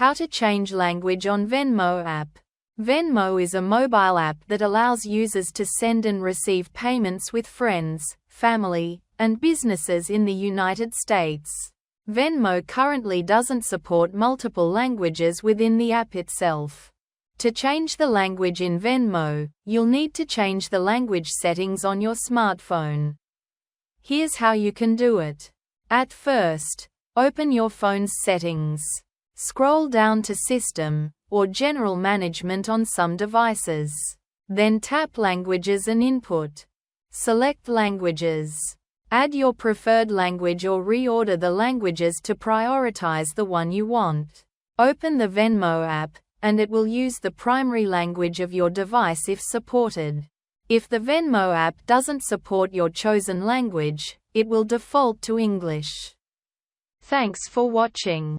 How to change language on Venmo app. Venmo is a mobile app that allows users to send and receive payments with friends, family, and businesses in the United States. Venmo currently doesn't support multiple languages within the app itself. To change the language in Venmo, you'll need to change the language settings on your smartphone. Here's how you can do it. At first, open your phone's settings. Scroll down to System or General Management on some devices. Then tap Languages and Input. Select Languages. Add your preferred language or reorder the languages to prioritize the one you want. Open the Venmo app, and it will use the primary language of your device if supported. If the Venmo app doesn't support your chosen language, it will default to English. Thanks for watching.